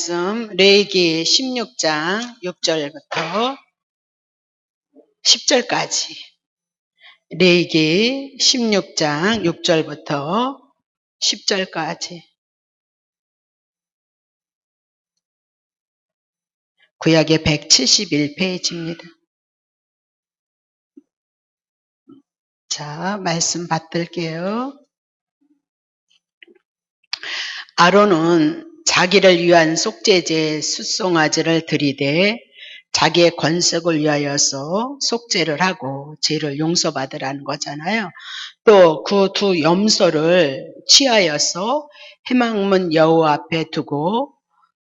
말씀 레위기 16장 6절부터 10절까지. 레위기 16장 6절부터 10절까지. 구약의 171페이지입니다. 자, 말씀 받들게요. 아론은 자기를 위한 속죄제 숫송아지를 드리되 자기의 권색을 위하여서 속죄를 하고 죄를 용서받으라는 거잖아요. 또 그 두 염소를 취하여서 회막문 여호와 앞에 두고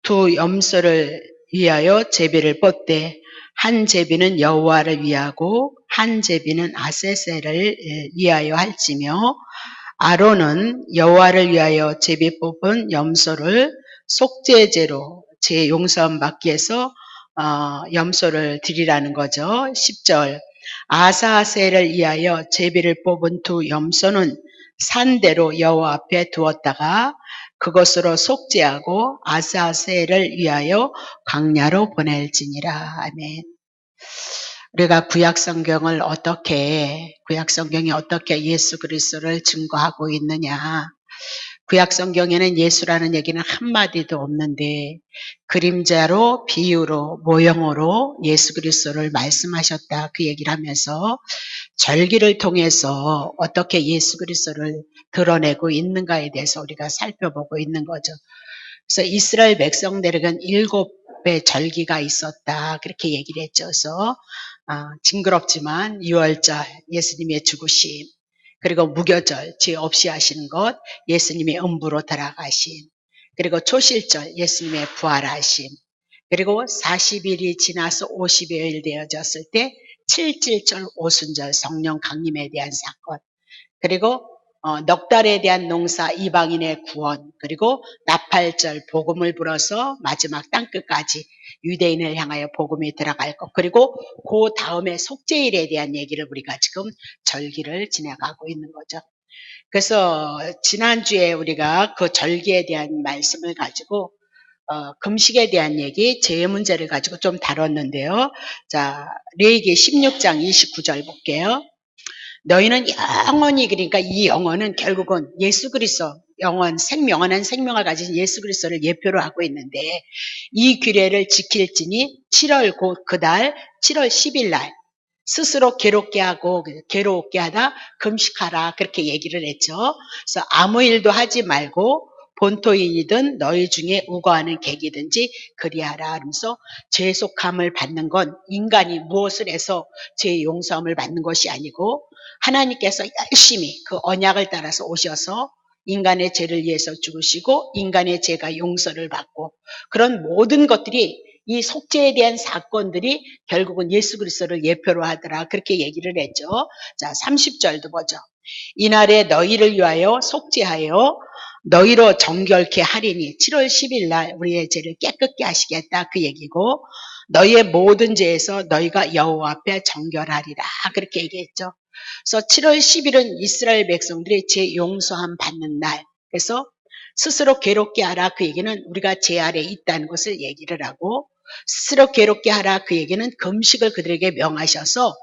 두 염소를 위하여 제비를 뽑되 한 제비는 여호와를 위하고 한 제비는 아세셀을 위하여 할지며 아론은 여호와를 위하여 제비 뽑은 염소를 속죄제로 죄 용서함 받기 위해서 염소를 드리라는 거죠. 10절 아사셀을 위하여 제비를 뽑은 두 염소는 산대로 여호와 앞에 두었다가 그것으로 속죄하고 아사셀을 위하여 광야로 보낼지니라. 아멘. 우리가 구약성경이 어떻게 예수 그리스도를 증거하고 있느냐. 구약성경에는 예수라는 얘기는 한마디도 없는데 그림자로 비유로 모형으로 예수 그리스도를 말씀하셨다 그 얘기를 하면서 절기를 통해서 어떻게 예수 그리스도를 드러내고 있는가에 대해서 우리가 살펴보고 있는 거죠. 그래서 이스라엘 백성들에게는 7배 절기가 있었다 그렇게 얘기를 했죠. 그래서 징그럽지만 6월절 예수님의 죽으심, 그리고 무교절 죄 없이 하시는 것 예수님의 음부로 들어가심, 그리고 초실절 예수님의 부활하심, 그리고 40일이 지나서 50여일 되어졌을 때 7.7절 오순절 성령 강림에 대한 사건, 그리고 넉 달에 대한 농사 이방인의 구원, 그리고 나팔절 복음을 불어서 마지막 땅끝까지 유대인을 향하여 복음이 들어갈 것, 그리고 그 다음에 속죄일에 대한 얘기를 우리가 지금 절기를 지나가고 있는 거죠. 그래서 지난주에 우리가 그 절기에 대한 말씀을 가지고 금식에 대한 얘기, 죄의 문제를 가지고 좀 다뤘는데요. 자, 레위기 16장 29절 볼게요. 너희는 영원히, 그러니까 이 영원은 결국은 예수 그리스도 영원한 생명을 가진 예수 그리스도를 예표로 하고 있는데 이 규례를 지킬지니 7월 곧 그달 7월 10일 날 스스로 괴롭게 하다 금식하라 그렇게 얘기를 했죠. 그래서 아무 일도 하지 말고 본토인이든 너희 중에 우거하는 객이든지 그리하라 하면서 죄속함을 받는 건 인간이 무엇을 해서 죄 용서함을 받는 것이 아니고 하나님께서 열심히 그 언약을 따라서 오셔서 인간의 죄를 위해서 죽으시고 인간의 죄가 용서를 받고 그런 모든 것들이 이 속죄에 대한 사건들이 결국은 예수 그리스도를 예표로 하더라 그렇게 얘기를 했죠. 자, 30절도 보죠. 이날에 너희를 위하여 속죄하여 너희로 정결케 하리니 7월 10일 날 우리의 죄를 깨끗게 하시겠다 그 얘기고 너희의 모든 죄에서 너희가 여호와 앞에 정결하리라 그렇게 얘기했죠. 그래서 7월 10일은 이스라엘 백성들이 죄 용서함 받는 날. 그래서 스스로 괴롭게 하라 그 얘기는 우리가 죄 아래 있다는 것을 얘기를 하고 스스로 괴롭게 하라 그 얘기는 금식을 그들에게 명하셔서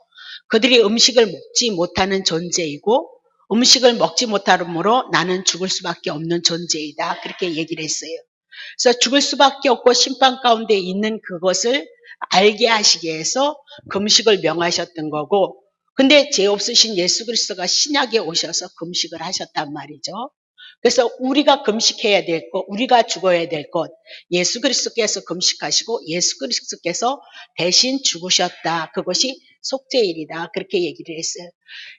그들이 음식을 먹지 못하는 존재이고 음식을 먹지 못함으로 나는 죽을 수밖에 없는 존재이다 그렇게 얘기를 했어요. 그래서 죽을 수밖에 없고 심판 가운데 있는 그것을 알게 하시기 위해서 금식을 명하셨던 거고 근데 죄 없으신 예수 그리스도가 신약에 오셔서 금식을 하셨단 말이죠. 그래서 우리가 금식해야 될 것, 우리가 죽어야 될 것, 예수 그리스도께서 금식하시고 예수 그리스도께서 대신 죽으셨다. 그것이 속죄일이다. 그렇게 얘기를 했어요.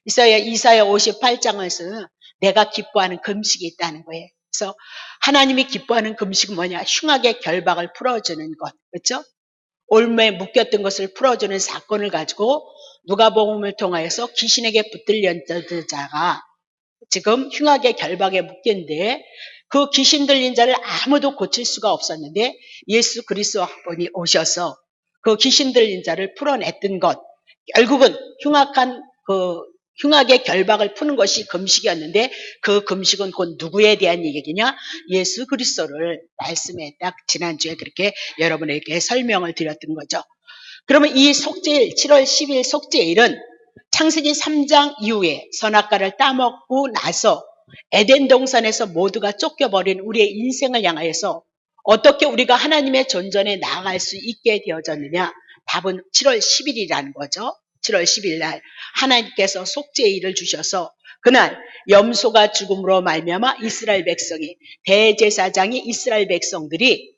이사야 58장에서는 내가 기뻐하는 금식이 있다는 거예요. 그래서 하나님이 기뻐하는 금식은 뭐냐? 흉악의 결박을 풀어주는 것. 그렇죠? 올무에 묶였던 것을 풀어주는 사건을 가지고 누가복음을 통하여서 귀신에게 붙들렸던 자가 지금 흉악의 결박에 묶였는데 그 귀신 들린 자를 아무도 고칠 수가 없었는데 예수 그리스도 분이 오셔서 그 귀신 들린 자를 풀어냈던 것 결국은 흉악한 그 흉악의 결박을 푸는 것이 금식이었는데 그 금식은 곧 누구에 대한 얘기냐? 예수 그리스도를 말씀에 딱 지난주에 그렇게 여러분에게 설명을 드렸던 거죠. 그러면 이 속죄일 7월 10일 속죄일은 창세기 3장 이후에 선악과를 따먹고 나서 에덴 동산에서 모두가 쫓겨버린 우리의 인생을 향하여서 어떻게 우리가 하나님의 존전에 나아갈 수 있게 되어졌느냐? 답은 7월 10일이라는 거죠. 7월 10일 날 하나님께서 속죄일을 주셔서 그날 염소가 죽음으로 말미암아 이스라엘 백성이 대제사장이 이스라엘 백성들이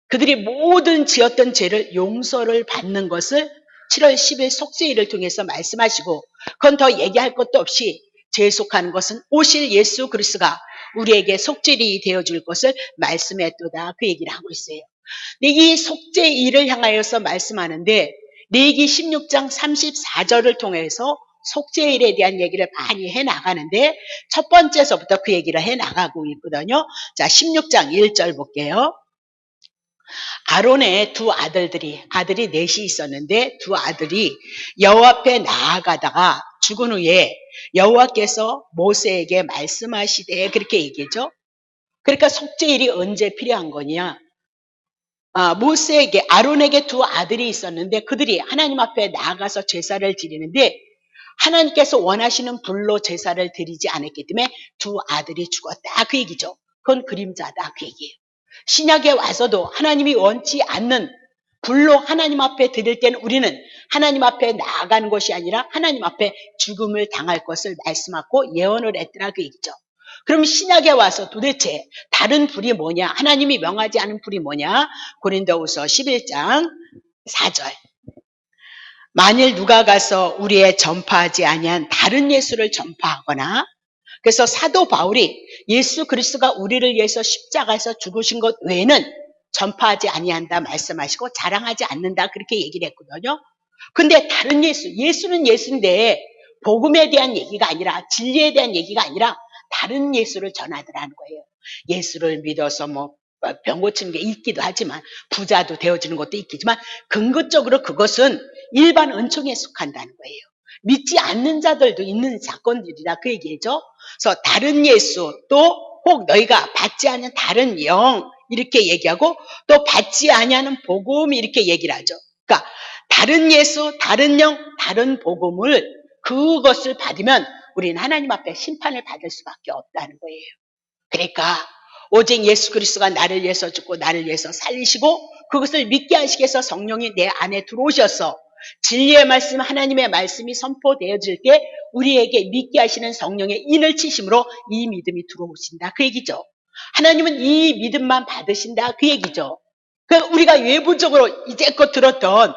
그들이 모든 지었던 죄를 용서를 받는 것을 7월 10일 속죄일을 통해서 말씀하시고 그건 더 얘기할 것도 없이 죄속하는 것은 오실 예수 그리스도가 우리에게 속죄일이 되어줄 것을 말씀했도다 그 얘기를 하고 있어요. 이 속죄일을 향하여서 말씀하는데 레위기 16장 34절을 통해서 속죄일에 대한 얘기를 많이 해나가는데 첫 번째서부터 그 얘기를 해나가고 있거든요. 자, 16장 1절 볼게요. 아론의 두 아들이 넷이 있었는데 두 아들이 여호와 앞에 나아가다가 죽은 후에 여호와께서 모세에게 말씀하시되 그렇게 얘기죠. 그러니까 속죄일이 언제 필요한 거냐? 모세에게 아론에게 두 아들이 있었는데 그들이 하나님 앞에 나아가서 제사를 드리는데 하나님께서 원하시는 불로 제사를 드리지 않았기 때문에 두 아들이 죽었다 그 얘기죠. 그건 그림자다 그 얘기예요. 신약에 와서도 하나님이 원치 않는 불로 하나님 앞에 드릴 때는 우리는 하나님 앞에 나아가는 것이 아니라 하나님 앞에 죽음을 당할 것을 말씀하고 예언을 했더라 그 얘기죠. 그럼 신약에 와서 도대체 다른 불이 뭐냐? 하나님이 명하지 않은 불이 뭐냐? 고린도후서 11장 4절. 만일 누가 가서 우리의 전파하지 아니한 다른 예수를 전파하거나 그래서 사도 바울이 예수 그리스도가 우리를 위해서 십자가에서 죽으신 것 외에는 전파하지 아니한다 말씀하시고 자랑하지 않는다 그렇게 얘기를 했거든요. 근데 다른 예수는 예수인데 복음에 대한 얘기가 아니라 진리에 대한 얘기가 아니라 다른 예수를 전하더라는 거예요. 예수를 믿어서 병 고치는 게 있기도 하지만 부자도 되어지는 것도 있겠지만 근거적으로 그것은 일반 은총에 속한다는 거예요. 믿지 않는 자들도 있는 사건들이라 그 얘기죠. 그래서 다른 예수 또 혹 너희가 받지 않는 다른 영 이렇게 얘기하고 또 받지 아니하는 복음 이렇게 얘기를 하죠. 그러니까 다른 예수, 다른 영, 다른 복음을 그것을 받으면 우리는 하나님 앞에 심판을 받을 수밖에 없다는 거예요. 그러니까 오직 예수 그리스도가 나를 위해서 죽고 나를 위해서 살리시고 그것을 믿게 하시기 위해서 성령이 내 안에 들어오셔서 진리의 말씀 하나님의 말씀이 선포되어질 때 우리에게 믿게 하시는 성령의 인을 치심으로 이 믿음이 들어오신다 그 얘기죠. 하나님은 이 믿음만 받으신다 그 얘기죠. 그러니까 우리가 외부적으로 이제껏 들었던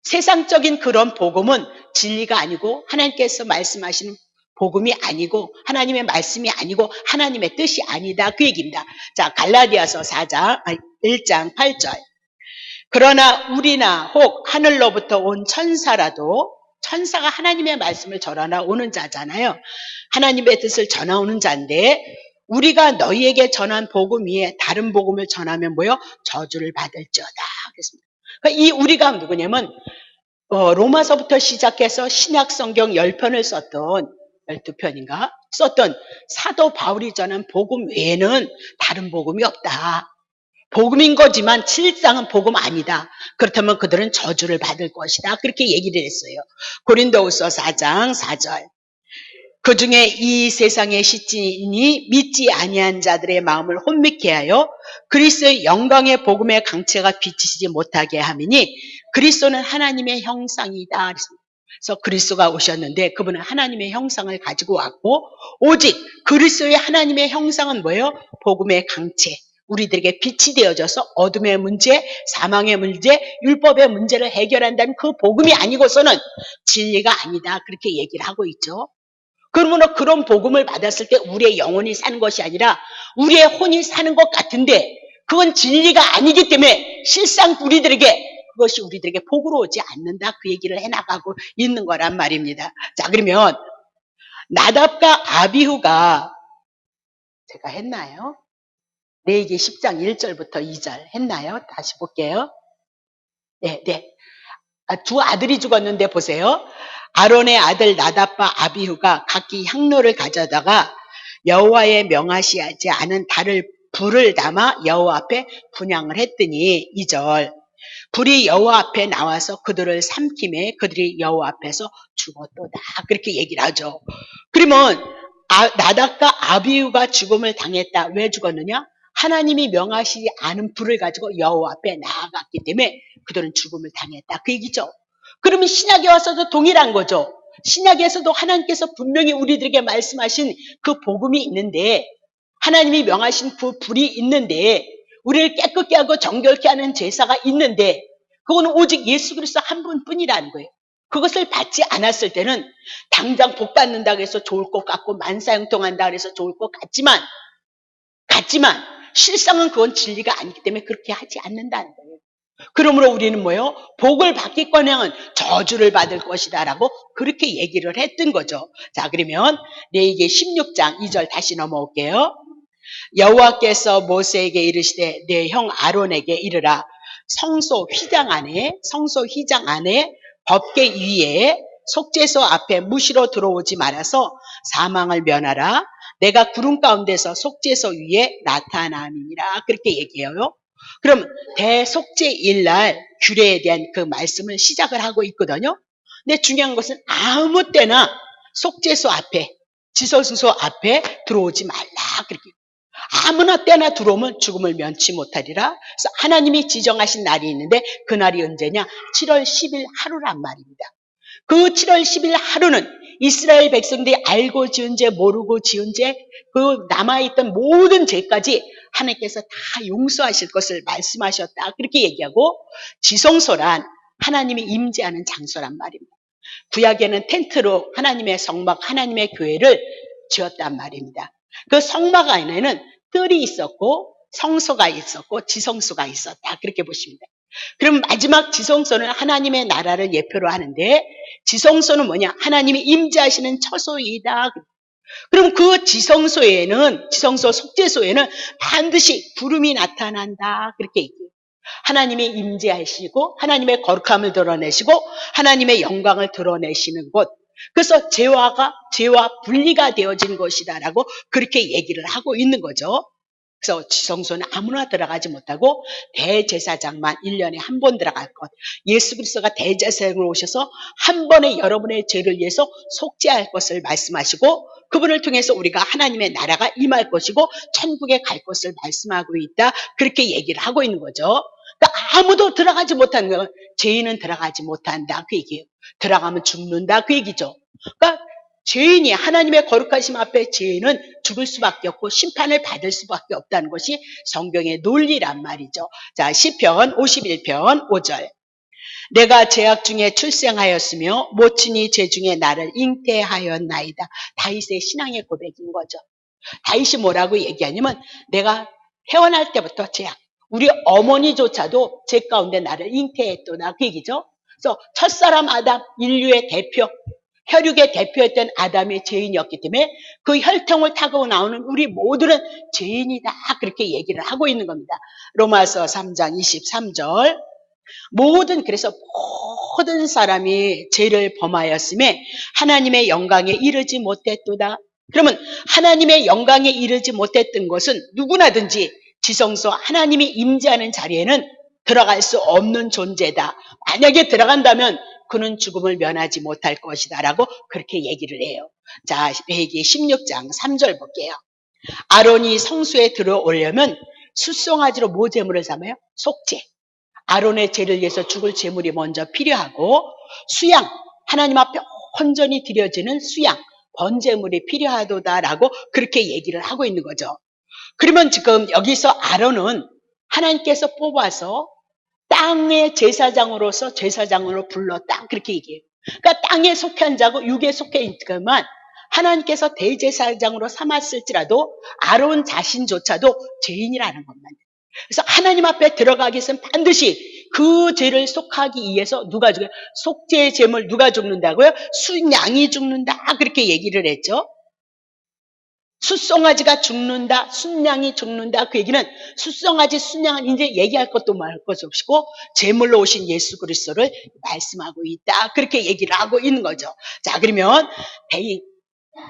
세상적인 그런 복음은 진리가 아니고 하나님께서 말씀하시는 복음이 아니고 하나님의 말씀이 아니고 하나님의 뜻이 아니다 그 얘기입니다. 자, 갈라디아서 1장 8절. 그러나 우리나 혹 하늘로부터 온 천사라도 천사가 하나님의 말씀을 전하나 오는 자잖아요. 하나님의 뜻을 전하오는 자인데 우리가 너희에게 전한 복음 위에 다른 복음을 전하면 뭐요? 저주를 받을지어다. 그랬습니다. 그러니까 이 우리가 누구냐면 로마서부터 시작해서 신약 성경 10편을 썼던 12편인가 썼던 사도 바울이 전한 복음 외에는 다른 복음이 없다. 복음인 거지만 실상은 복음 아니다. 그렇다면 그들은 저주를 받을 것이다. 그렇게 얘기를 했어요. 고린도후서 4장 4절. 그중에 이 세상의 시진이 믿지 아니한 자들의 마음을 혼미케 하여 그리스도의 영광의 복음의 강체가 비치지 못하게 함이니 그리스도는 하나님의 형상이다. 그래서 그리스도가 오셨는데 그분은 하나님의 형상을 가지고 왔고 오직 그리스도의 하나님의 형상은 뭐예요? 복음의 강체. 우리들에게 빛이 되어져서 어둠의 문제, 사망의 문제, 율법의 문제를 해결한다는 그 복음이 아니고서는 진리가 아니다. 그렇게 얘기를 하고 있죠. 그러면 그런 복음을 받았을 때 우리의 영혼이 사는 것이 아니라 우리의 혼이 사는 것 같은데 그건 진리가 아니기 때문에 실상 그것이 우리들에게 복으로 오지 않는다. 그 얘기를 해나가고 있는 거란 말입니다. 자, 그러면 나답과 아비후가 제가 했나요? 레위기 10장 1절부터 2절 했나요? 다시 볼게요. 네. 두 아들이 죽었는데 보세요. 아론의 아들 나답과 아비후가 각기 향로를 가져다가 여호와의 명하시지 않은 달을 불을 담아 여호와 앞에 분향을 했더니 2절 불이 여호와 앞에 나와서 그들을 삼킴에 그들이 여호와 앞에서 죽었도다. 그렇게 얘기를 하죠. 그러면 나답과 아비후가 죽음을 당했다. 왜 죽었느냐? 하나님이 명하시지 않은 불을 가지고 여호와 앞에 나아갔기 때문에 그들은 죽음을 당했다. 그 얘기죠. 그러면 신약에 와서도 동일한 거죠. 신약에서도 하나님께서 분명히 우리들에게 말씀하신 그 복음이 있는데 하나님이 명하신 그 불이 있는데 우리를 깨끗게 하고 정결케 하는 제사가 있는데 그거는 오직 예수 그리스도 한 분뿐이라는 거예요. 그것을 받지 않았을 때는 당장 복 받는다고 해서 좋을 것 같고 만사형통한다고 해서 좋을 것 같지만 실상은 그건 진리가 아니기 때문에 그렇게 하지 않는다는 거예요. 그러므로 우리는 뭐예요? 복을 받기꺼녕은 저주를 받을 것이다 라고 그렇게 얘기를 했던 거죠. 자, 그러면 레위기 16장 2절 다시 넘어올게요. 여호와께서 모세에게 이르시되 내 형 아론에게 이르라. 성소 휘장 안에 법궤 위에 속죄소 앞에 무시로 들어오지 말아서 사망을 면하라. 내가 구름 가운데서 속죄소 위에 나타남이니라. 그렇게 얘기해요. 그럼 대속죄일 날 규례에 대한 그 말씀을 시작을 하고 있거든요. 근데 중요한 것은 아무 때나 속죄소 앞에 지성소 앞에 들어오지 말라. 그렇게 아무나 때나 들어오면 죽음을 면치 못하리라. 그래서 하나님이 지정하신 날이 있는데 그 날이 언제냐? 7월 10일 하루란 말입니다. 그 7월 10일 하루는 이스라엘 백성들이 알고 지은 죄, 모르고 지은 죄, 그 남아있던 모든 죄까지 하나님께서 다 용서하실 것을 말씀하셨다. 그렇게 얘기하고 지성소란 하나님이 임재하는 장소란 말입니다. 구약에는 텐트로 하나님의 성막, 하나님의 교회를 지었단 말입니다. 그 성막 안에는 뜰이 있었고 성소가 있었고 지성소가 있었다. 그렇게 보시면 돼요. 그럼 마지막 지성소는 하나님의 나라를 예표로 하는데 지성소는 뭐냐? 하나님이 임재하시는 처소이다. 그럼 그 지성소 속죄소에는 반드시 구름이 나타난다. 그렇게 얘기해요. 하나님이 임재하시고 하나님의 거룩함을 드러내시고 하나님의 영광을 드러내시는 곳. 그래서 죄와 분리가 되어진 것이다라고 그렇게 얘기를 하고 있는 거죠. 그래서 지성소는 아무나 들어가지 못하고 대제사장만 1년에 한 번 들어갈 것. 예수 그리스도가 대제사장으로 오셔서 한 번에 여러분의 죄를 위해서 속죄할 것을 말씀하시고 그분을 통해서 우리가 하나님의 나라가 임할 것이고 천국에 갈 것을 말씀하고 있다. 그렇게 얘기를 하고 있는 거죠. 그러니까 아무도 들어가지 못하는 건 죄인은 들어가지 못한다. 그 얘기예요. 들어가면 죽는다. 그 얘기죠. 그러니까 죄인이 하나님의 거룩하심 앞에 죄인은 죽을 수밖에 없고 심판을 받을 수밖에 없다는 것이 성경의 논리란 말이죠. 자, 시편 51편 5절. 내가 죄악 중에 출생하였으며 모친이 죄 중에 나를 잉태하였나이다. 다윗의 신앙의 고백인 거죠. 다윗이 뭐라고 얘기하냐면 내가 태어날 때부터 죄악. 우리 어머니조차도 죄 가운데 나를 잉태했도다. 그 얘기죠. 그래서 첫사람 아담, 인류의 대표, 혈육의 대표였던 아담이 죄인이었기 때문에 그 혈통을 타고 나오는 우리 모두는 죄인이다. 그렇게 얘기를 하고 있는 겁니다. 로마서 3장 23절. 그래서 모든 사람이 죄를 범하였음에 하나님의 영광에 이르지 못했도다. 그러면 하나님의 영광에 이르지 못했던 것은 누구나든지 지성소 하나님이 임재하는 자리에는 들어갈 수 없는 존재다. 만약에 들어간다면 그는 죽음을 면하지 못할 것이다 라고 그렇게 얘기를 해요. 자, 레위기 16장 3절 볼게요. 아론이 성소에 들어오려면 숫송아지로 뭐 제물을 삼아요? 속죄. 아론의 죄를 위해서 죽을 제물이 먼저 필요하고 수양, 하나님 앞에 온전히 드려지는 수양, 번제물이 필요하도다라고 그렇게 얘기를 하고 있는 거죠. 그러면 지금 여기서 아론은 하나님께서 뽑아서 땅의 제사장으로서 제사장으로 불렀다. 그렇게 얘기해요. 그러니까 땅에 속한 자고 육에 속해 있지만 하나님께서 대제사장으로 삼았을지라도 아론 자신조차도 죄인이라는 것만. 그래서 하나님 앞에 들어가기 위해서는 반드시 그 죄를 속하기 위해서 누가 죽어요? 속죄의 제물 누가 죽는다고요? 순양이 죽는다. 그렇게 얘기를 했죠. 숫송아지가 죽는다, 순양이 죽는다. 그 얘기는 숫송아지, 순양은 이제 얘기할 것도 말할 것도 없고 제물로 오신 예수 그리스도를 말씀하고 있다. 그렇게 얘기를 하고 있는 거죠. 자, 그러면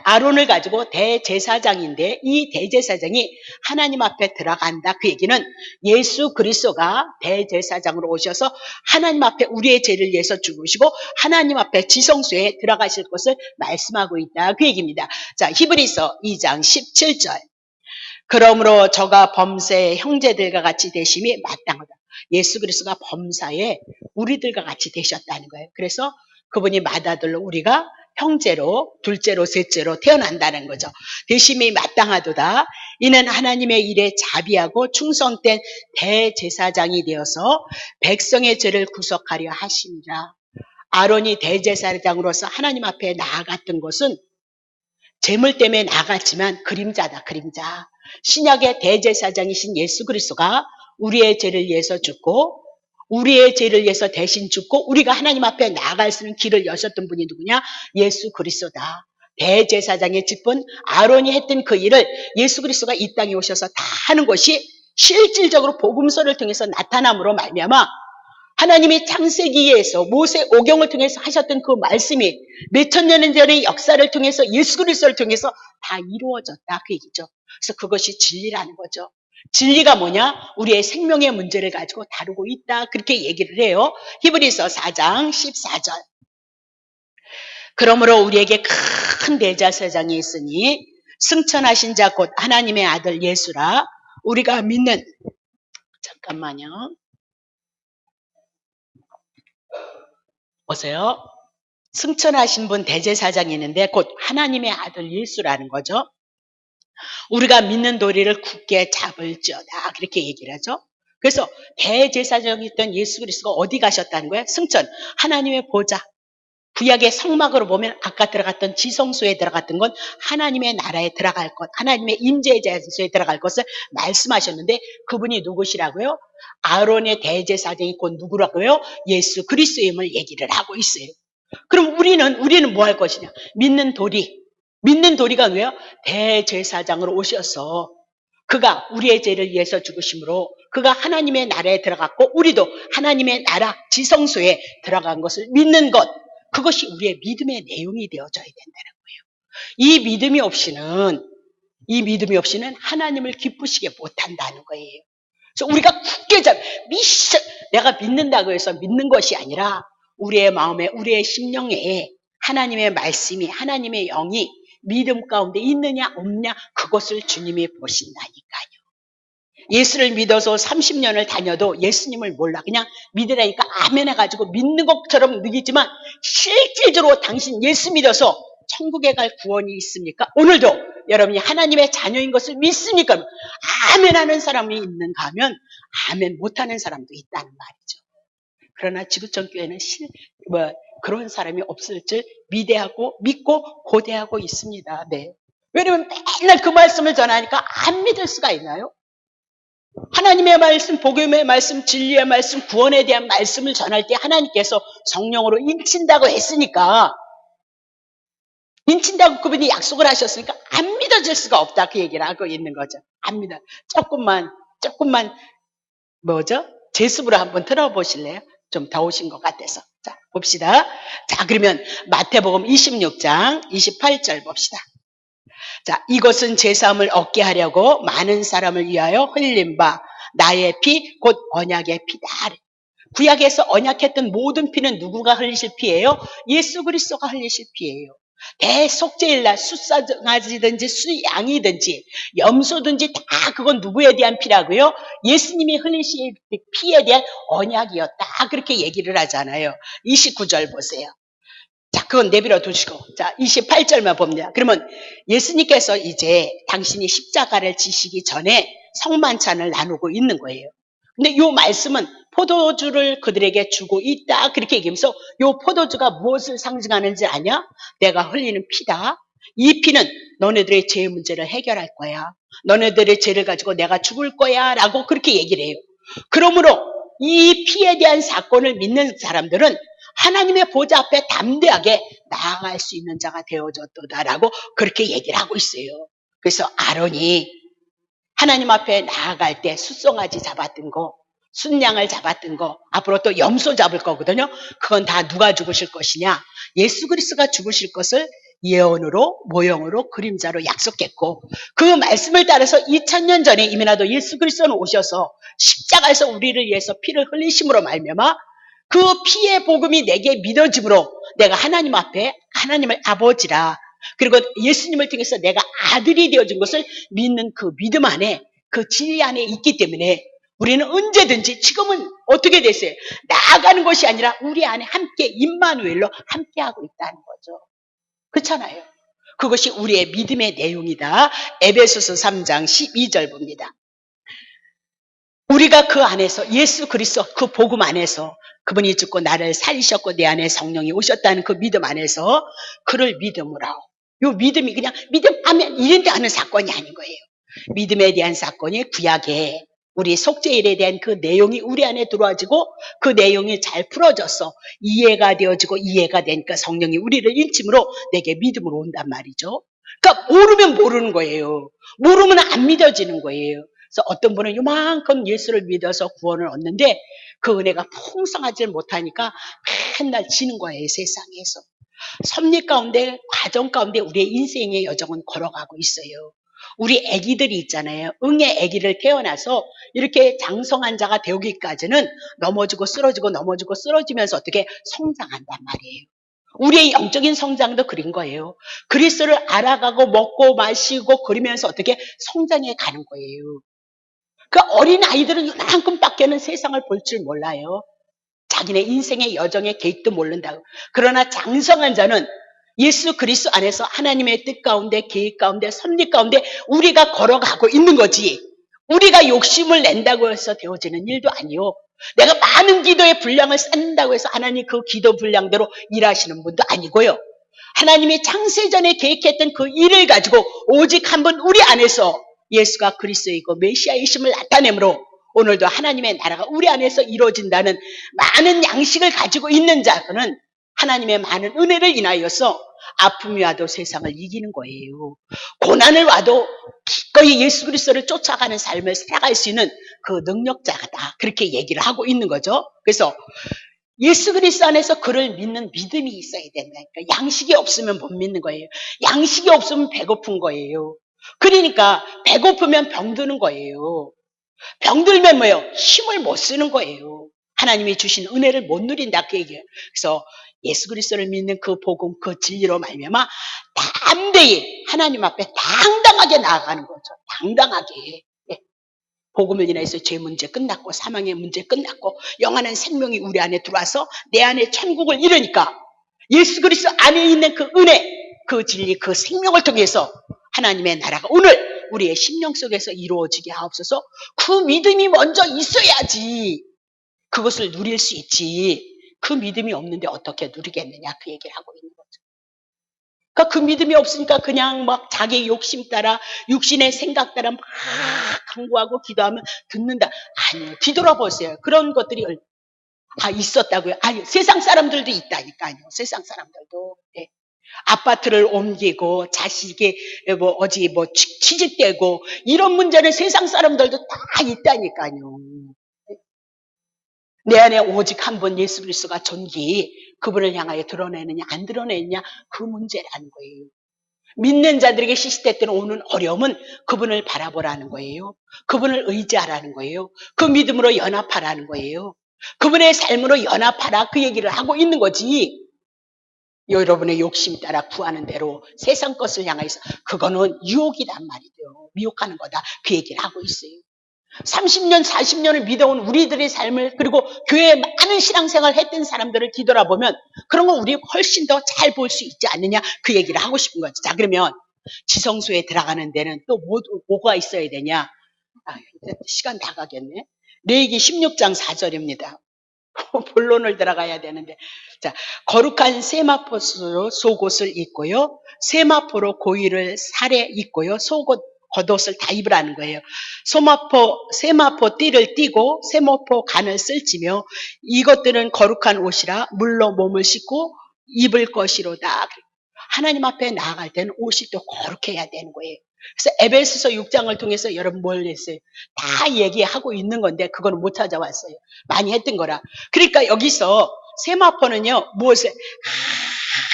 아론을 가지고 대제사장인데 이 대제사장이 하나님 앞에 들어간다. 그 얘기는 예수 그리스도가 대제사장으로 오셔서 하나님 앞에 우리의 죄를 위해서 죽으시고 하나님 앞에 지성소에 들어가실 것을 말씀하고 있다. 그 얘기입니다. 자, 히브리서 2장 17절. 그러므로 저가 범사의 형제들과 같이 되심이 마땅하다. 예수 그리스도가 범사에 우리들과 같이 되셨다는 거예요. 그래서 그분이 맏아들로 우리가 형제로 둘째로 셋째로 태어난다는 거죠. 되심이 마땅하도다. 이는 하나님의 일에 자비하고 충성된 대제사장이 되어서 백성의 죄를 구속하려 하심이라. 아론이 대제사장으로서 하나님 앞에 나아갔던 것은 재물 때문에 나갔지만 그림자다, 그림자. 신약의 대제사장이신 예수 그리스도가 우리의 죄를 위해서 죽고 우리의 죄를 위해서 대신 죽고 우리가 하나님 앞에 나아갈 수 있는 길을 여셨던 분이 누구냐? 예수 그리스도다. 대제사장의 직분, 아론이 했던 그 일을 예수 그리스도가 이 땅에 오셔서 다 하는 것이 실질적으로 복음서를 통해서 나타남으로 말미암아 하나님이 창세기에서 모세 오경을 통해서 하셨던 그 말씀이 몇천 년 전의 역사를 통해서 예수 그리스도를 통해서 다 이루어졌다 그 얘기죠. 그래서 그것이 진리라는 거죠. 진리가 뭐냐? 우리의 생명의 문제를 가지고 다루고 있다. 그렇게 얘기를 해요. 히브리서 4장 14절. 그러므로 우리에게 큰 대제사장이 있으니 승천하신 자 곧 하나님의 아들 예수라. 우리가 믿는 잠깐만요. 보세요. 승천하신 분 대제사장이 있는데 곧 하나님의 아들 예수라는 거죠. 우리가 믿는 도리를 굳게 잡을지어다. 그렇게 얘기를 하죠. 그래서 대제사장이었던 예수 그리스도가 어디 가셨다는 거예요? 승천. 하나님의 보좌. 구약의 성막으로 보면 아까 들어갔던 지성소에 들어갔던 건 하나님의 나라에 들어갈 것, 하나님의 임재의 자소에 들어갈 것을 말씀하셨는데 그분이 누구시라고요? 아론의 대제사장이 곧 누구라고요? 예수 그리스도임을 얘기를 하고 있어요. 그럼 우리는 뭐 할 것이냐? 믿는 도리. 믿는 도리가 왜요? 대제사장으로 오셔서 그가 우리의 죄를 위해서 죽으심으로 그가 하나님의 나라에 들어갔고 우리도 하나님의 나라 지성소에 들어간 것을 믿는 것. 그것이 우리의 믿음의 내용이 되어져야 된다는 거예요. 이 믿음이 없이는 하나님을 기쁘시게 못한다는 거예요. 그래서 우리가 굳게 내가 믿는다고 해서 믿는 것이 아니라 우리의 마음에 우리의 심령에 하나님의 말씀이 하나님의 영이 믿음 가운데 있느냐 없느냐 그것을 주님이 보신다니까요. 예수를 믿어서 30년을 다녀도 예수님을 몰라. 그냥 믿으라니까 아멘 해가지고 믿는 것처럼 느끼지만 실질적으로 당신 예수 믿어서 천국에 갈 구원이 있습니까? 오늘도 여러분이 하나님의 자녀인 것을 믿습니까? 아멘 하는 사람이 있는가 하면 아멘 못하는 사람도 있다는 말이죠. 그러나 지구촌 교회는 그런 사람이 없을 줄 믿고 고대하고 있습니다. 네. 왜냐면 맨날 그 말씀을 전하니까 안 믿을 수가 있나요? 하나님의 말씀, 복음의 말씀, 진리의 말씀, 구원에 대한 말씀을 전할 때 하나님께서 성령으로 인친다고 했으니까 인친다고 그분이 약속을 하셨으니까 안 믿어질 수가 없다 그 얘기를 하고 있는 거죠. 안 믿어. 조금만 제습으로 한번 들어보실래요? 좀 더우신 것 같아서. 자, 봅시다. 자, 그러면 마태복음 26장 28절 봅시다. 자, 이것은 제사함을 얻게 하려고 많은 사람을 위하여 흘린 바 나의 피 곧 언약의 피다. 구약에서 언약했던 모든 피는 누구가 흘리실 피예요? 예수 그리스도가 흘리실 피예요. 대속죄일날 숫사강아지든지 수양이든지 염소든지 다 그건 누구에 대한 피라고요? 예수님이 흘리실 피에 대한 언약이었다. 그렇게 얘기를 하잖아요. 29절 보세요. 자, 그건 내버려 두시고. 자, 28절만 봅니다. 그러면 예수님께서 이제 당신이 십자가를 지시기 전에 성만찬을 나누고 있는 거예요. 근데 이 말씀은 포도주를 그들에게 주고 있다. 그렇게 얘기하면서 이 포도주가 무엇을 상징하는지 아냐? 내가 흘리는 피다. 이 피는 너네들의 죄의 문제를 해결할 거야. 너네들의 죄를 가지고 내가 죽을 거야. 라고 그렇게 얘기를 해요. 그러므로 이 피에 대한 사건을 믿는 사람들은 하나님의 보좌 앞에 담대하게 나아갈 수 있는 자가 되어졌다라고 그렇게 얘기를 하고 있어요. 그래서 아론이 하나님 앞에 나아갈 때 숫송아지 잡았던 거, 순양을 잡았던 거, 앞으로 또 염소 잡을 거거든요. 그건 다 누가 죽으실 것이냐? 예수 그리스도가 죽으실 것을 예언으로, 모형으로, 그림자로 약속했고, 그 말씀을 따라서 2000년 전에 이미나도 예수 그리스도는 오셔서 십자가에서 우리를 위해서 피를 흘리심으로 말미암아 그 피의 복음이 내게 믿어짐으로 내가 하나님 앞에 하나님을 아버지라, 그리고 예수님을 통해서 내가 아들이 되어준 것을 믿는 그 믿음 안에, 그 진리 안에 있기 때문에 우리는 언제든지, 지금은 어떻게 됐어요? 나아가는 것이 아니라 우리 안에 함께 임마누엘로 함께하고 있다는 거죠. 그렇잖아요. 그것이 우리의 믿음의 내용이다. 에베소서 3장 12절 봅니다. 우리가 그 안에서, 예수 그리스도 그 복음 안에서, 그분이 죽고 나를 살리셨고 내 안에 성령이 오셨다는 그 믿음 안에서 그를 믿음으로, 요 믿음이 그냥 믿음하면 이런데 하는 사건이 아닌 거예요. 믿음에 대한 사건이 구약에 우리 속죄일에 대한 그 내용이 우리 안에 들어와지고 그 내용이 잘 풀어져서 이해가 되어지고 이해가 되니까 성령이 우리를 인침으로 내게 믿음으로 온단 말이죠. 그러니까 모르면 모르는 거예요. 모르면 안 믿어지는 거예요. 그래서 어떤 분은 요만큼 예수를 믿어서 구원을 얻는데 그 은혜가 풍성하지 못하니까 맨날 지는 거예요, 세상에서. 섭리 가운데, 과정 가운데 우리의 인생의 여정은 걸어가고 있어요. 우리 아기들이 있잖아요. 응의 아기를 태어나서 이렇게 장성한 자가 되기까지는 넘어지고 쓰러지고 넘어지고 쓰러지면서 어떻게 성장한단 말이에요. 우리의 영적인 성장도 그런 거예요. 그리스도를 알아가고 먹고 마시고 그러면서 어떻게 성장해 가는 거예요. 그 어린 아이들은 이만큼밖에는 세상을 볼 줄 몰라요. 자기네 인생의 여정의 계획도 모른다고. 그러나 장성한 자는 예수 그리스도 안에서 하나님의 뜻 가운데, 계획 가운데, 섭리 가운데 우리가 걸어가고 있는 거지. 우리가 욕심을 낸다고 해서 되어지는 일도 아니요. 내가 많은 기도의 분량을 쌓는다고 해서 하나님 그 기도 분량대로 일하시는 분도 아니고요. 하나님이 창세전에 계획했던 그 일을 가지고 오직 한 번 우리 안에서 예수가 그리스도이고 메시아이심을 나타내므로 오늘도 하나님의 나라가 우리 안에서 이루어진다는 많은 양식을 가지고 있는 자들은 하나님의 많은 은혜를 인하여서 아픔이 와도 세상을 이기는 거예요. 고난을 와도 기꺼이 예수 그리스도를 쫓아가는 삶을 살아갈 수 있는 그 능력자다. 그렇게 얘기를 하고 있는 거죠. 그래서 예수 그리스도 안에서 그를 믿는 믿음이 있어야 된다니까. 양식이 없으면 못 믿는 거예요. 양식이 없으면 배고픈 거예요. 그러니까 배고프면 병드는 거예요. 병들면 뭐예요? 힘을 못 쓰는 거예요. 하나님이 주신 은혜를 못 누린다 그 얘기예요. 그래서 예수 그리스도를 믿는 그 복음, 그 진리로 말미암아 담대히 하나님 앞에 당당하게 나아가는 거죠. 당당하게. 예. 복음을 인해서 죄 문제 끝났고 사망의 문제 끝났고 영원한 생명이 우리 안에 들어와서 내 안에 천국을 이루니까 예수 그리스도 안에 있는 그 은혜, 그 진리, 그 생명을 통해서 하나님의 나라가 오늘 우리의 심령 속에서 이루어지게 하옵소서. 그 믿음이 먼저 있어야지 그것을 누릴 수 있지. 그 믿음이 없는데 어떻게 누리겠느냐 그 얘기를 하고 있는 거죠. 그러니까 그 믿음이 없으니까 그냥 막 자기 욕심 따라 육신의 생각 따라 막 강구하고 기도하면 듣는다. 아니요. 뒤돌아보세요. 그런 것들이 있었다고요. 아니, 세상 사람들도 있다니까요. 세상 사람들도. 네. 아파트를 옮기고 자식이 취직되고 이런 문제는 세상 사람들도 다 있다니까요. 내 안에 오직 한 번 예수 그리스도가 존귀 그분을 향하여 드러내느냐 안 드러내느냐 그 문제라는 거예요. 믿는 자들에게 시시때때로 오는 어려움은 그분을 바라보라는 거예요. 그분을 의지하라는 거예요. 그 믿음으로 연합하라는 거예요. 그분의 삶으로 연합하라 그 얘기를 하고 있는 거지. 여러분의 욕심 따라 구하는 대로 세상 것을 향해서 그거는 유혹이란 말이죠. 미혹하는 거다. 그 얘기를 하고 있어요. 30년, 40년을 믿어온 우리들의 삶을 그리고 교회에 많은 신앙생활을 했던 사람들을 뒤돌아보면 그런 거 우리 훨씬 더 잘 볼 수 있지 않느냐 그 얘기를 하고 싶은 거죠. 자, 그러면 지성소에 들어가는 데는 또 뭐가 있어야 되냐. 이제 시간 다 가겠네. 레위기 16장 4절입니다. 본론을 들어가야 되는데. 자, 거룩한 세마포로 속옷을 입고요. 세마포로 고위를 살에 입고요. 속옷, 겉옷을 다 입으라는 거예요. 세마포 띠를 띠고 세마포 간을 쓸지며 이것들은 거룩한 옷이라 물로 몸을 씻고 입을 것이로다. 하나님 앞에 나아갈 때는 옷이 또 거룩해야 되는 거예요. 그래서 에베소서 6장을 통해서 여러분 뭘 했어요? 다 얘기하고 있는 건데 그거는 못 찾아왔어요. 많이 했던 거라. 그러니까 여기서 세마포는요, 무엇을?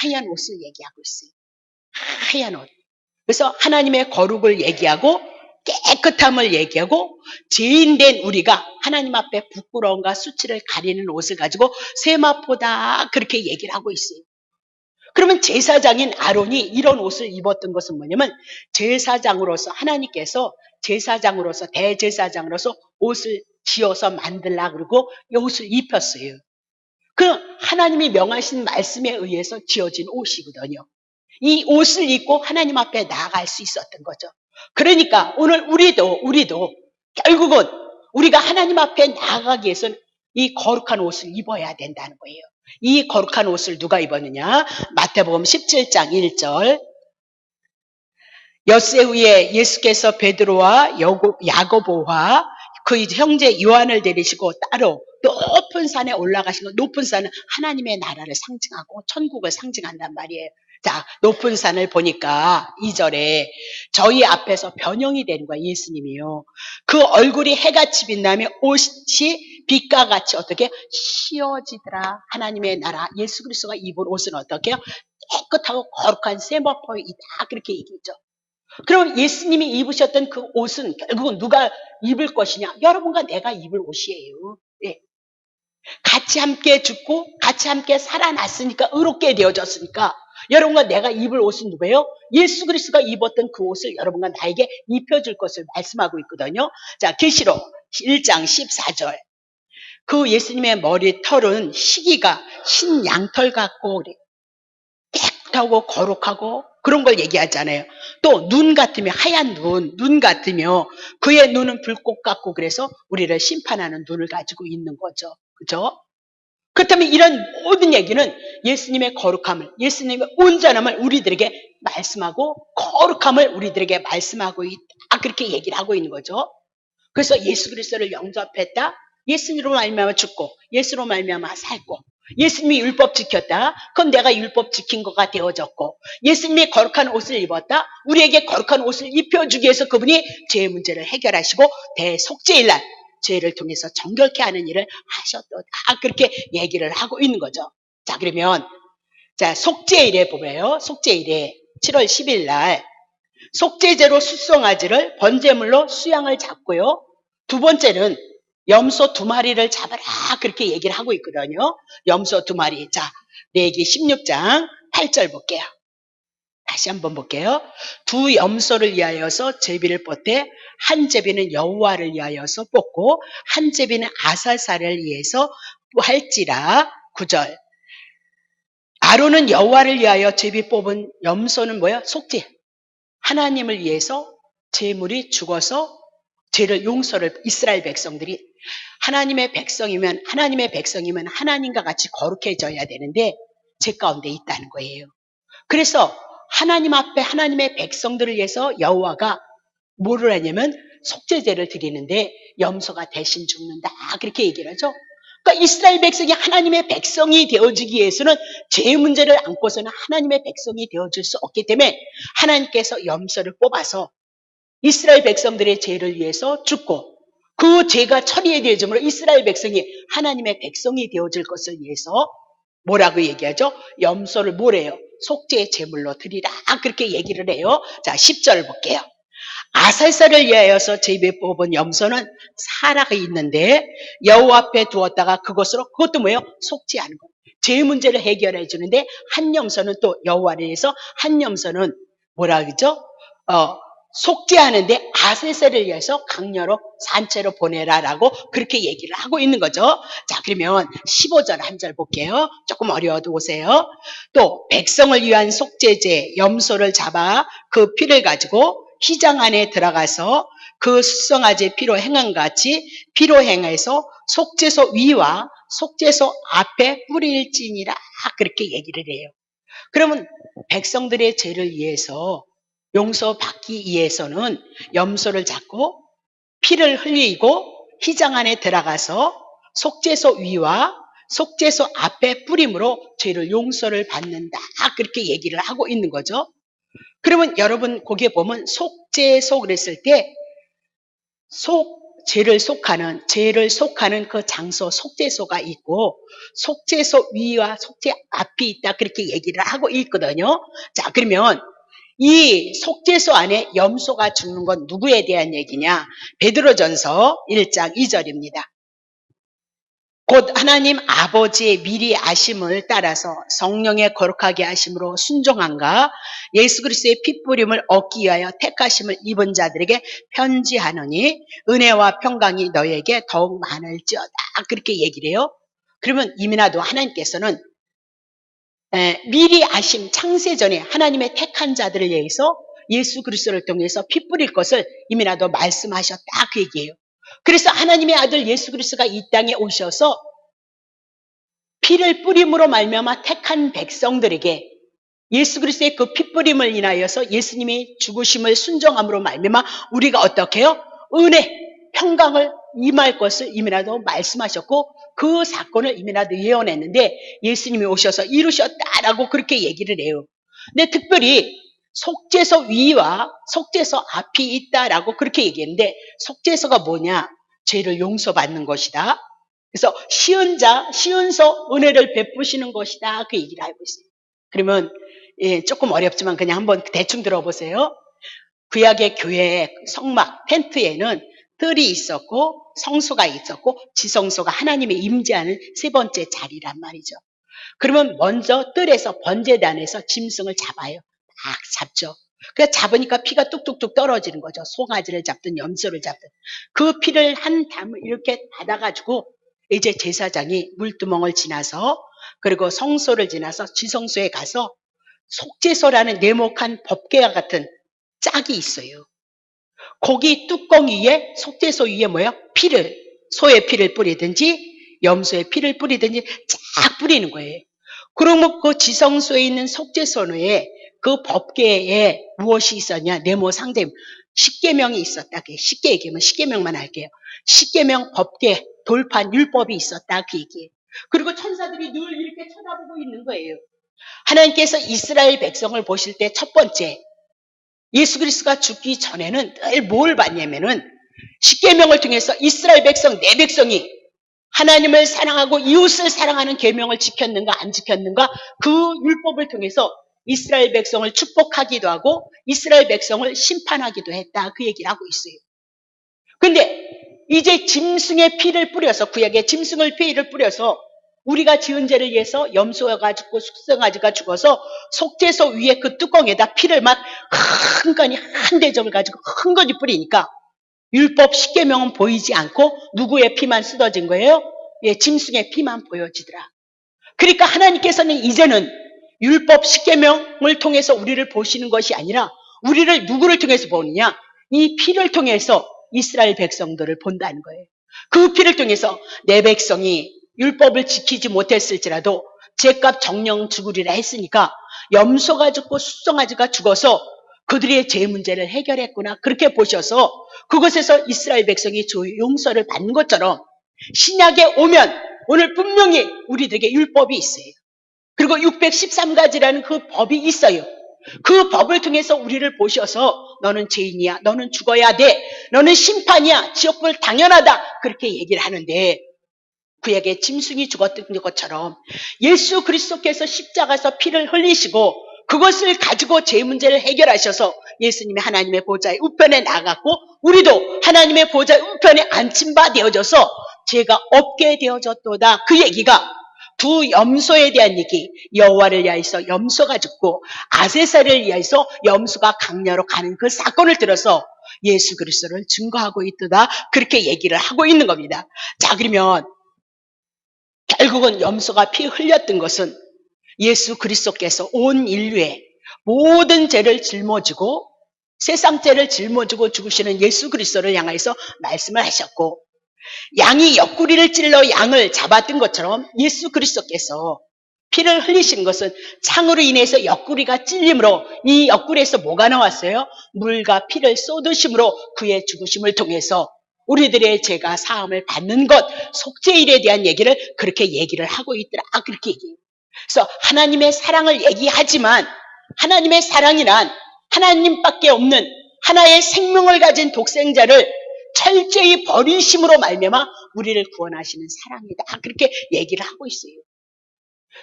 하얀 옷을 얘기하고 있어요. 하얀 옷. 그래서 하나님의 거룩을 얘기하고 깨끗함을 얘기하고 죄인된 우리가 하나님 앞에 부끄러움과 수치를 가리는 옷을 가지고 세마포다 그렇게 얘기를 하고 있어요. 그러면 제사장인 아론이 이런 옷을 입었던 것은 뭐냐면 제사장으로서 하나님께서 제사장으로서 대제사장으로서 옷을 지어서 만들라 그러고 이 옷을 입혔어요. 그 하나님이 명하신 말씀에 의해서 지어진 옷이거든요. 이 옷을 입고 하나님 앞에 나아갈 수 있었던 거죠. 그러니까 오늘 우리도 결국은 우리가 하나님 앞에 나아가기 위해서는 이 거룩한 옷을 입어야 된다는 거예요. 이 거룩한 옷을 누가 입었느냐? 마태복음 17장 1절. 엿새 후에 예수께서 베드로와 야고보와 그 형제 요한을 데리시고 따로 높은 산에 올라가신 거, 높은 산은 하나님의 나라를 상징하고 천국을 상징한단 말이에요. 자, 높은 산을 보니까 2절에 저희 앞에서 변형이 되는 거야, 예수님이요. 그 얼굴이 해같이 빛나며 옷이 빛과 같이 어떻게 휘어지더라. 하나님의 나라, 예수 그리스도가 입은 옷은 어떻게 해요? 깨끗하고 거룩한 세마포이다. 그렇게 얘기했죠. 그럼 예수님이 입으셨던 그 옷은 결국은 누가 입을 것이냐? 여러분과 내가 입을 옷이에요. 예. 같이 함께 죽고 같이 함께 살아났으니까, 의롭게 되어졌으니까 여러분과 내가 입을 옷은 누구예요? 예수 그리스도가 입었던 그 옷을 여러분과 나에게 입혀줄 것을 말씀하고 있거든요. 자, 계시록 1장 14절. 그 예수님의 머리 털은 시기가 흰 양털 같고 그래. 깨끗하고 거룩하고 그런 걸 얘기하잖아요. 또 눈 같으며, 하얀 눈 같으며 그의 눈은 불꽃 같고, 그래서 우리를 심판하는 눈을 가지고 있는 거죠. 그죠? 그렇다면 이런 모든 얘기는 예수님의 거룩함을, 예수님의 온전함을 우리들에게 말씀하고 거룩함을 우리들에게 말씀하고 있다. 그렇게 얘기를 하고 있는 거죠. 그래서 예수 그리스도를 영접했다. 예수님으로 말미암아 죽고 예수로 말미암아 살고, 예수님이 율법 지켰다. 그건 내가 율법 지킨 거가 되어졌고, 예수님이 거룩한 옷을 입었다. 우리에게 거룩한 옷을 입혀주기 위해서 그분이 죄의 문제를 해결하시고 대속죄일 날 죄를 통해서 정결케 하는 일을 하셨다. 그렇게 얘기를 하고 있는 거죠. 자, 그러면 자, 속죄일에 보면요. 속죄일에 7월 10일 날 속죄제로 숫송아지를 번제물로 수양을 잡고요. 두 번째는 염소 2마리를 잡아라. 그렇게 얘기를 하고 있거든요. 염소 2마리. 자, 레위기 16장 8절 볼게요. 다시 한번 볼게요. 2 염소를 위하여서 제비를 뽑되 한 제비는 여호와를 위하여서 뽑고 한 제비는 아사사를 위해서 할지라. 9절. 아론은 여호와를 위하여 제비 뽑은 염소는 뭐예요? 속죄. 하나님을 위해서 제물이 죽어서 죄를 용서를, 이스라엘 백성들이 하나님의 백성이면 하나님과 같이 거룩해져야 되는데 죄 가운데 있다는 거예요. 그래서 하나님 앞에 하나님의 백성들을 위해서 여호와가 뭐를 하냐면 속죄제를 드리는데 염소가 대신 죽는다. 그렇게 얘기를 하죠. 그러니까 이스라엘 백성이 하나님의 백성이 되어지기 위해서는 죄의 문제를 안고서는 하나님의 백성이 되어질 수 없기 때문에 하나님께서 염소를 뽑아서 이스라엘 백성들의 죄를 위해서 죽고 그 죄가 처리되어짐으로 이스라엘 백성이 하나님의 백성이 되어질 것을 위해서 뭐라고 얘기하죠? 염소를 뭐래요? 속죄의 제물로 드리라. 그렇게 얘기를 해요. 자, 10절 볼게요. 아살사를 위하여서 제비 뽑은 염소는 사라가 있는데 여호와 앞에 두었다가 그것도 뭐예요? 속죄하는 거예요. 죄 문제를 해결해 주는데 한 염소는 또 여호와를 위해서, 한 염소는 뭐라 그러죠? 속죄하는데 아세세를 위해서 강녀로 산채로 보내라라고 그렇게 얘기를 하고 있는 거죠. 자, 그러면 15절 한 절 볼게요. 조금 어려워도 오세요. 또 백성을 위한 속죄제 염소를 잡아 그 피를 가지고 휘장 안에 들어가서 그 숫송아지 피로 행한 같이 피로 행해서 속죄소 위와 속죄소 앞에 뿌릴지니라. 그렇게 얘기를 해요. 그러면 백성들의 죄를 위해서 용서받기 위해서는 염소를 잡고 피를 흘리고 휘장 안에 들어가서 속죄소 위와 속죄소 앞에 뿌림으로 죄를 용서를 받는다. 그렇게 얘기를 하고 있는 거죠. 그러면 여러분 거기에 보면 속죄소 그랬을 때 죄를 속하는 그 장소 속죄소가 있고 속죄소 위와 속죄 앞이 있다 그렇게 얘기를 하고 있거든요. 자, 그러면 이 속죄소 안에 염소가 죽는 건 누구에 대한 얘기냐? 베드로전서 1장 2절입니다. 곧 하나님 아버지의 미리 아심을 따라서 성령의 거룩하게 하심으로 순종함과 예수 그리스도의 핏부림을 얻기 위하여 택하심을 입은 자들에게 편지하노니 은혜와 평강이 너에게 더욱 많을지어다. 그렇게 얘기를 해요. 그러면 이미나도 하나님께서는 미리 아심 창세전에 하나님의 택한 자들을 위해서 예수 그리스도를 통해서 피 뿌릴 것을 이미나도 말씀하셨다 그 얘기예요. 그래서 하나님의 아들 예수 그리스도가 이 땅에 오셔서 피를 뿌림으로 말미암아 택한 백성들에게 예수 그리스도의 그 피 뿌림을 인하여서 예수님이 죽으심을 순종함으로 말미암아 우리가 어떻게 해요? 은혜, 평강을 임할 것을 이미나도 말씀하셨고 그 사건을 이미나도 예언했는데 예수님이 오셔서 이루셨다라고 그렇게 얘기를 해요. 근데 특별히 속죄소 위와 속죄소 앞이 있다라고 그렇게 얘기했는데 속죄소가 뭐냐? 죄를 용서받는 것이다. 그래서 시은서 은혜를 베푸시는 것이다. 그 얘기를 하고 있어요. 그러면 조금 어렵지만 그냥 한번 대충 들어보세요. 구약의 교회의 성막 텐트에는 뜰이 있었고 성소가 있었고 지성소가 하나님의 임재하는 세 번째 자리란 말이죠. 그러면 먼저 뜰에서 번제단에서 짐승을 잡아요. 막 잡죠. 그래서 잡으니까 피가 뚝뚝뚝 떨어지는 거죠. 송아지를 잡든 염소를 잡든 그 피를 한 담을 이렇게 받아가지고 이제 제사장이 물두멍을 지나서 그리고 성소를 지나서 지성소에 가서 속죄소라는 네모칸 법궤와 같은 짝이 있어요. 거기 뚜껑 위에 속죄소 위에 뭐예요? 소의 피를 뿌리든지 염소의 피를 뿌리든지 쫙 뿌리는 거예요. 그러면 그 지성소에 있는 속죄소에 그 법궤에 무엇이 있었냐? 네모 상대 십계명이 있었다. 쉽게 얘기하면 십계명만 할게요. 십계명 법궤 돌판 율법이 있었다 그 얘기예요. 그리고 천사들이 늘 이렇게 쳐다보고 있는 거예요. 하나님께서 이스라엘 백성을 보실 때 첫 번째 예수 그리스도가 죽기 전에는 늘 뭘 봤냐면은 십계명을 통해서 이스라엘 백성 내 백성이 하나님을 사랑하고 이웃을 사랑하는 계명을 지켰는가 안 지켰는가 그 율법을 통해서 이스라엘 백성을 축복하기도 하고 이스라엘 백성을 심판하기도 했다 그 얘기를 하고 있어요. 근데 이제 짐승의 피를 뿌려서 구약에 짐승의 피를 뿌려서 우리가 지은 죄를 위해서 염소가 죽고 숙성아지가 죽어서 속죄소 위에 그 뚜껑에다 피를 막 흥건히 한 대접을 가지고 흥건히 뿌리니까 율법 십계명은 보이지 않고 누구의 피만 쏟아진 거예요? 짐승의 피만 보여지더라. 그러니까 하나님께서는 이제는 율법 십계명을 통해서 우리를 보시는 것이 아니라 우리를 누구를 통해서 보느냐? 이 피를 통해서 이스라엘 백성들을 본다는 거예요. 그 피를 통해서 내 백성이 율법을 지키지 못했을지라도 죄값 정령 죽으리라 했으니까 염소가 죽고 숙성아지가 죽어서 그들의 죄 문제를 해결했구나 그렇게 보셔서 그것에서 이스라엘 백성이 용서를 받는 것처럼 신약에 오면 오늘 분명히 우리들에게 율법이 있어요. 그리고 613가지라는 그 법이 있어요. 그 법을 통해서 우리를 보셔서 너는 죄인이야, 너는 죽어야 돼, 너는 심판이야, 지옥불 당연하다 그렇게 얘기를 하는데 그에게 짐승이 죽었던 것처럼 예수 그리스도께서 십자가에서 피를 흘리시고 그것을 가지고 죄 문제를 해결하셔서 예수님이 하나님의 보좌의 우편에 나갔고 우리도 하나님의 보좌의 우편에 앉힌 바 되어져서 죄가 없게 되어졌도다 그 얘기가 두 염소에 대한 얘기 여호와를 위하여서 염소가 죽고 아세사를 위하여서 염소가 강야로 가는 그 사건을 들어서 예수 그리스도를 증거하고 있도다 그렇게 얘기를 하고 있는 겁니다. 자 그러면 결국은 염소가 피 흘렸던 것은 예수 그리스도께서 온 인류의 모든 죄를 짊어지고 세상 죄를 짊어지고 죽으시는 예수 그리스도를 향해서 말씀을 하셨고 양이 옆구리를 찔러 양을 잡았던 것처럼 예수 그리스도께서 피를 흘리신 것은 창으로 인해서 옆구리가 찔림으로 이 옆구리에서 뭐가 나왔어요? 물과 피를 쏟으심으로 그의 죽으심을 통해서 우리들의 죄가 사함을 받는 것 속죄일에 대한 얘기를 그렇게 얘기를 하고 있더라 그렇게 얘기해요. 그래서 하나님의 사랑을 얘기하지만 하나님의 사랑이란 하나님밖에 없는 하나의 생명을 가진 독생자를 철저히 버리심으로 말미암아 우리를 구원하시는 사랑이다. 그렇게 얘기를 하고 있어요.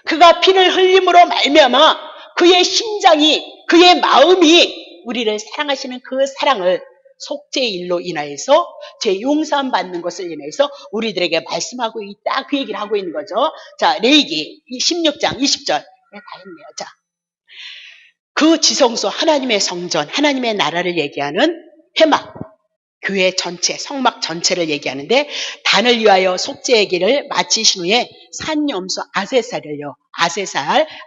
그가 피를 흘림으로 말미암아 그의 심장이, 그의 마음이 우리를 사랑하시는 그 사랑을 속죄의 일로 인하여서 제 용서함 받는 것을 인해서 우리들에게 말씀하고 있다. 그 얘기를 하고 있는 거죠. 자, 레위기 16장 20절. 다 했네요. 자, 그 지성소, 하나님의 성전, 하나님의 나라를 얘기하는 회막, 교회 전체, 성막 전체를 얘기하는데, 단을 위하여 속죄의 길을 마치신 후에 산염소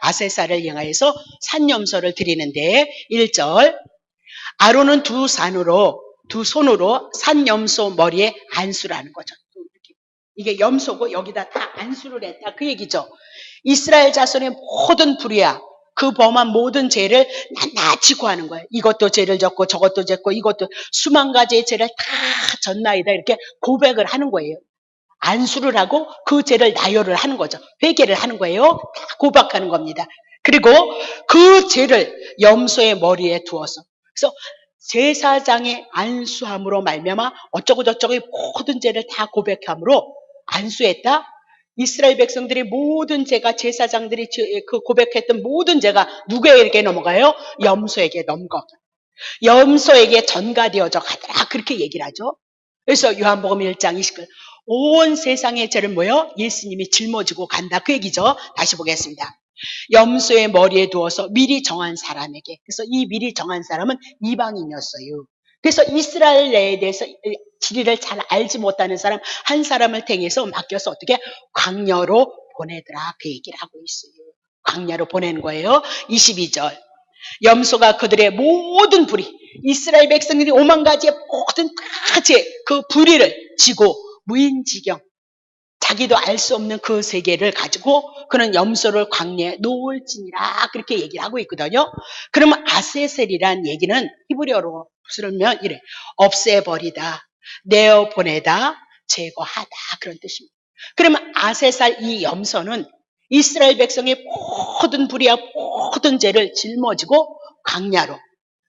아세살을 향하여서 산염소를 드리는데, 1절, 아론은 두 손으로 산염소 머리에 안수를 하는 거죠. 이게 염소고 여기다 다 안수를 했다. 그 얘기죠. 이스라엘 자손의 모든 불의야, 그 범한 모든 죄를 낱낱이 구하는 거예요. 이것도 죄를 졌고 저것도 졌고 이것도 수만 가지의 죄를 다 졌나이다. 이렇게 고백을 하는 거예요. 안수를 하고 그 죄를 나열을 하는 거죠. 회개를 하는 거예요. 다 고백하는 겁니다. 그리고 그 죄를 염소의 머리에 두어서, 그래서 제사장의 안수함으로 말미암아 어쩌고 저쩌고의 모든 죄를 다 고백함으로 안수했다. 이스라엘 백성들의 모든 죄가, 제사장들이 그 고백했던 모든 죄가 누구에게 넘어가요? 염소에게 넘어가. 염소에게 전가되어져 가더라. 그렇게 얘기를 하죠. 그래서 요한복음 1장 20절, 온 세상의 죄를 뭐요? 예수님이 짊어지고 간다. 그 얘기죠. 다시 보겠습니다. 염소의 머리에 두어서 미리 정한 사람에게, 그래서 이 미리 정한 사람은 이방인이었어요. 그래서 이스라엘 내에 대해서 지리를 잘 알지 못하는 사람 한 사람을 통해서 맡겨서 어떻게 광야로 보내더라. 그 얘기를 하고 있어요. 광야로 보내는 거예요. 22절, 염소가 그들의 모든 불의, 이스라엘 백성들이 5만 가지의 모든 그 불의를 지고 무인지경, 자기도 알 수 없는 그 세계를 가지고 그는 염소를 광야에 놓을지니라. 그렇게 얘기를 하고 있거든요. 그러면 아세셀이란 얘기는 히브리어로 부르면 이래, 없애버리다, 내어보내다, 제거하다, 그런 뜻입니다. 그러면 아세살 이 염소는 이스라엘 백성의 모든 불의와 모든 죄를 짊어지고 광야로,